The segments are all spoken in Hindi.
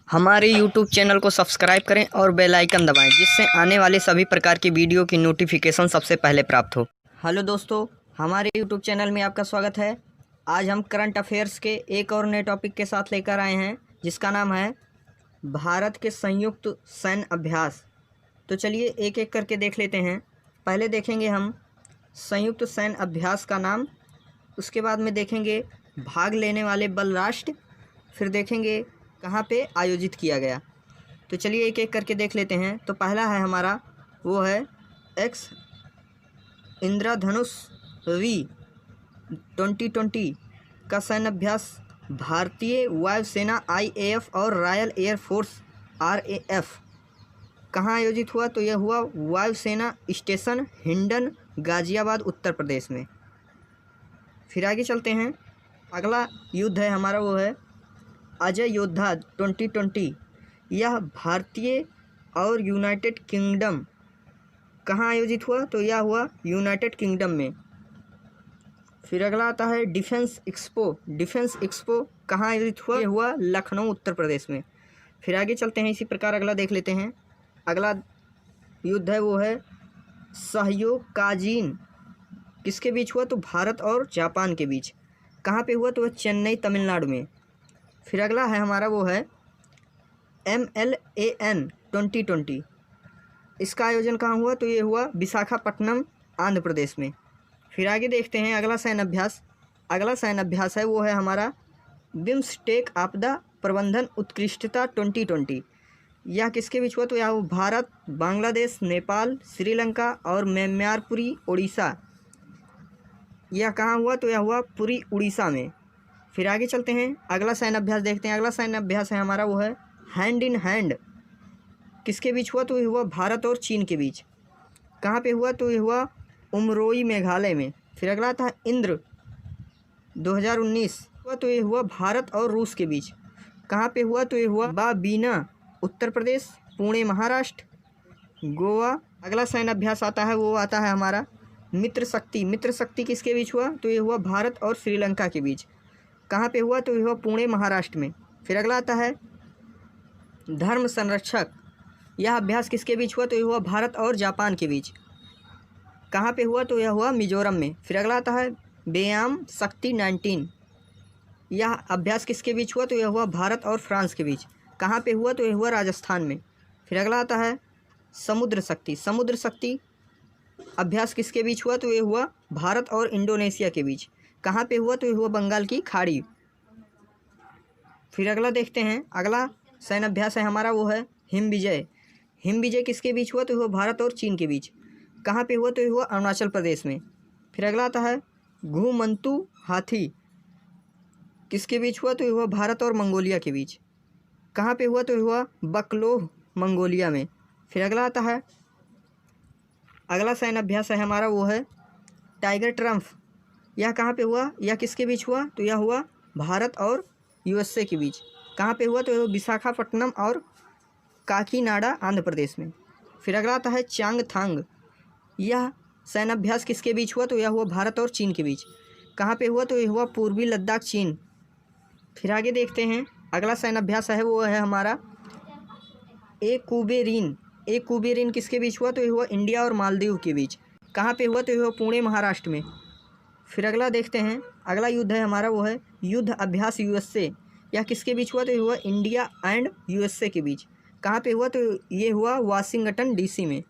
हमारे YouTube चैनल को सब्सक्राइब करें और बेल आइकन दबाएं, जिससे आने वाले सभी प्रकार की वीडियो की नोटिफिकेशन सबसे पहले प्राप्त हो। हेलो दोस्तों, हमारे YouTube चैनल में आपका स्वागत है। आज हम करंट अफेयर्स के एक और नए टॉपिक के साथ लेकर आए हैं, जिसका नाम है भारत के संयुक्त सैन्य अभ्यास। तो चलिए एक एक करके देख लेते हैं। पहले देखेंगे हम संयुक्त सैन्य अभ्यास का नाम, उसके बाद में देखेंगे भाग लेने वाले बल राष्ट्र, फिर देखेंगे कहाँ पे आयोजित किया गया। तो चलिए एक एक करके देख लेते हैं। तो पहला है हमारा, वो है एक्स इंद्रधनुष V2020 का सैन्य अभ्यास भारतीय वायुसेना IAF और रॉयल एयर फोर्स RAF कहाँ आयोजित हुआ। तो यह हुआ वायुसेना स्टेशन हिंडन, गाज़ियाबाद, उत्तर प्रदेश में। फिर आगे चलते हैं। अगला युद्ध है हमारा, वो है अजय योद्धा 2020। यह भारतीय और यूनाइटेड किंगडम कहाँ आयोजित हुआ। तो यह हुआ यूनाइटेड किंगडम में। फिर अगला आता है डिफेंस एक्सपो। डिफेंस एक्सपो कहाँ आयोजित हुआ। यह हुआ लखनऊ, उत्तर प्रदेश में। फिर आगे चलते हैं, इसी प्रकार अगला देख लेते हैं। अगला युद्ध है वो है सहयोग काजिन, किसके बीच हुआ। तो भारत और जापान के बीच। कहाँ पे हुआ। तो वह चेन्नई, तमिलनाडु में। फिर अगला है हमारा, वो है MLAN 2020। इसका आयोजन कहाँ हुआ। तो ये हुआ विशाखापट्टनम, आंध्र प्रदेश में। फिर आगे देखते हैं अगला सैन्य अभ्यास। अगला सैन्य अभ्यास है वो है हमारा बिम्स्टेक आपदा प्रबंधन उत्कृष्टता 2020। यह किसके बीच हुआ। तो यह भारत, बांग्लादेश, नेपाल, श्रीलंका और म्यांमारपुरी, उड़ीसा। यह कहाँ हुआ। तो यह हुआ पुरी, उड़ीसा में। फिर आगे चलते हैं, अगला सैन्य अभ्यास देखते हैं। अगला सैन्य अभ्यास है हमारा, वो है हैंड इन हैंड, किसके बीच हुआ। तो ये हुआ भारत और चीन के बीच। कहाँ पे हुआ। तो ये हुआ उमरोई, मेघालय में। फिर अगला था इंद्र 2019 हुआ। तो ये हुआ भारत और रूस के बीच। कहाँ पे हुआ। तो ये हुआ बाबीना, उत्तर प्रदेश, पुणे, महाराष्ट्र, गोवा। अगला सैन्य अभ्यास आता है, वो आता है हमारा मित्र शक्ति। मित्र शक्ति किसके बीच हुआ। तो ये हुआ भारत और श्रीलंका के बीच। कहाँ पे हुआ। तो यह हुआ पुणे, महाराष्ट्र में। फिर अगला आता है धर्म संरक्षक। यह अभ्यास किसके बीच हुआ। तो यह हुआ भारत और जापान के बीच। कहाँ पे हुआ। तो यह हुआ मिजोरम में। फिर अगला आता है व्यायाम शक्ति 19। यह अभ्यास किसके बीच हुआ। तो यह हुआ भारत और फ्रांस के बीच। कहाँ पे हुआ। तो यह हुआ राजस्थान में। फिर अगला आता है समुद्र शक्ति। समुद्र शक्ति अभ्यास किसके बीच हुआ। तो यह हुआ भारत और इंडोनेशिया के बीच। कहाँ पे हुआ। तो यह हुआ बंगाल की खाड़ी। फिर अगला देखते हैं, अगला सैन्य अभ्यास है हमारा, वो है हिम विजय। हिम विजय किसके बीच हुआ। तो यह हुआ भारत और चीन के बीच। कहाँ पे हुआ। तो यह हुआ अरुणाचल प्रदेश में। फिर अगला आता है घुमंतू हाथी, किसके बीच हुआ। तो यह हुआ भारत और मंगोलिया के बीच। कहाँ पे हुआ। तो यह हुआ बकलोह, मंगोलिया में। फिर अगला आता है, अगला सैन्य अभ्यास है हमारा, वो है टाइगर ट्रम्फ। यह कहाँ पे हुआ। यह किसके बीच हुआ। तो यह हुआ भारत और USA के बीच। कहाँ पे हुआ। तो यह विशाखापट्टनम और काकीनाडा, आंध्र प्रदेश में। फिर अगला आता है चांगथांग। यह सैन्य अभ्यास किसके बीच हुआ। तो यह हुआ भारत और चीन के बीच। कहाँ पे हुआ। तो यह हुआ पूर्वी लद्दाख, चीन। फिर आगे देखते हैं, अगला सैन्य अभ्यास है वो है हमारा कुबेरिन। कुबेरिन किसके बीच हुआ। तो यह हुआ इंडिया और मालदीव के बीच। कहाँ पे हुआ। तो यह हुआ पुणे, महाराष्ट्र में। फिर अगला देखते हैं, अगला युद्ध है हमारा, वो है युद्ध अभ्यास USA। यह किसके बीच हुआ। तो यह हुआ इंडिया एंड USA के बीच। कहाँ पे हुआ। तो ये हुआ वाशिंगटन DC में।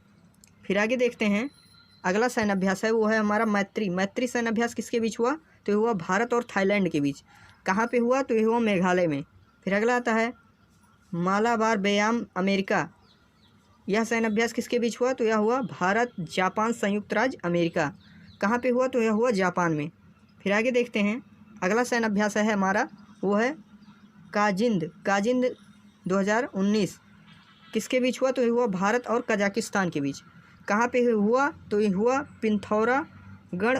फिर आगे देखते हैं, अगला सैन्य अभ्यास है वो है हमारा मैत्री। मैत्री सैन्य अभ्यास किसके बीच हुआ। तो यह हुआ भारत और थाईलैंड के बीच। कहाँ पे हुआ। तो यह हुआ मेघालय में। फिर अगला आता है मालाबार व्यायाम, अमेरिका। यह सैन्य अभ्यास किसके बीच हुआ। तो यह हुआ भारत, जापान, संयुक्त राज्य अमेरिका। कहाँ पे हुआ। तो यह हुआ जापान में। फिर आगे देखते हैं, अगला सैन्य अभ्यास है हमारा, वो है काजिंद। काजिंद 2019 किसके बीच हुआ। तो यह हुआ भारत और कजाकिस्तान के बीच। कहाँ पे हुआ। तो यह हुआ पिथौरागढ़,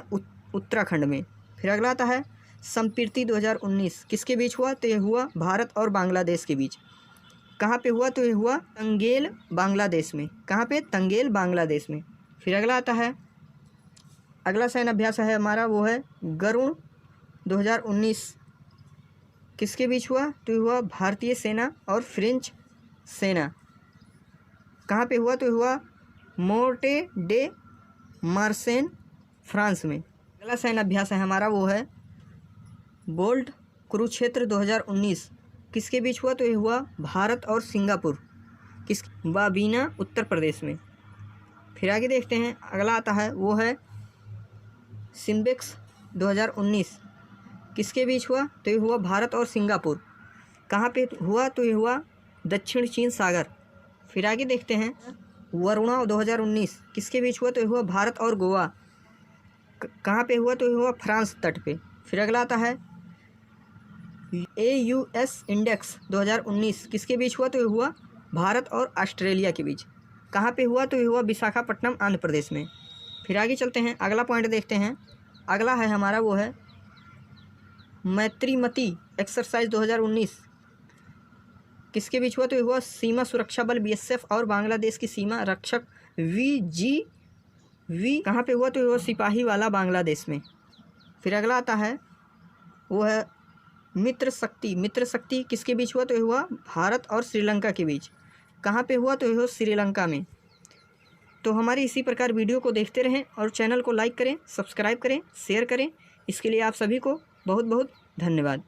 उत्तराखंड में। फिर अगला आता है संप्रीति 2019 किसके बीच हुआ। तो यह हुआ भारत और बांग्लादेश के बीच। कहाँ पे हुआ। तो यह हुआ तंगेल, बांग्लादेश में। कहाँ पे। तंगेल, बांग्लादेश में। फिर अगला आता है, अगला सैन्य अभ्यास है हमारा, वो है गरुण 2019। किसके बीच हुआ? तो ये हुआ भारतीय सेना और फ्रेंच सेना। कहाँ पे हुआ? तो हुआ मोर्टे डे मार्सेन, फ्रांस में। अगला सैन्य अभ्यास है हमारा, वो है बोल्ट कुरुक्षेत्र 2019। किसके बीच हुआ? तो ये हुआ भारत और सिंगापुर, किस बाबीना, उत्तर प्रदेश में। फिर आगे देखते हैं, अगला आता है वो है सिम्बेक्स 2019। किसके बीच हुआ? तो ये हुआ भारत और सिंगापुर। कहाँ पे हुआ? तो ये हुआ दक्षिण चीन सागर। फिर आगे देखते हैं वरुणा 2019। किसके बीच हुआ? तो ये हुआ भारत और गोवा। कहाँ पे हुआ? तो ये हुआ फ्रांस तट पे। फिर अगला आता है AUS इंडेक्स 2019। किसके बीच हुआ? तो ये हुआ भारत और ऑस्ट्रेलिया के बीच। कहाँ पे हुआ? तो ये हुआ विशाखापट्टनम, आंध्र प्रदेश में। फिर आगे चलते हैं, अगला पॉइंट देखते हैं। अगला है हमारा वो है मैत्रीमती एक्सरसाइज 2019। किसके बीच हुआ? तो ये हुआ सीमा सुरक्षा बल BSF और बांग्लादेश की सीमा रक्षक VGV। कहाँ पे हुआ? तो ये हुआ सिपाही वाला, बांग्लादेश में। फिर अगला आता है वो है मित्र शक्ति किसके बीच हुआ? तो ये हुआ भारत और श्रीलंका के बीच। कहाँ पे हुआ? तो ये हुआ श्रीलंका में। तो हमारी इसी प्रकार वीडियो को देखते रहें और चैनल को लाइक करें, सब्सक्राइब करें, शेयर करें। इसके लिए आप सभी को बहुत बहुत धन्यवाद।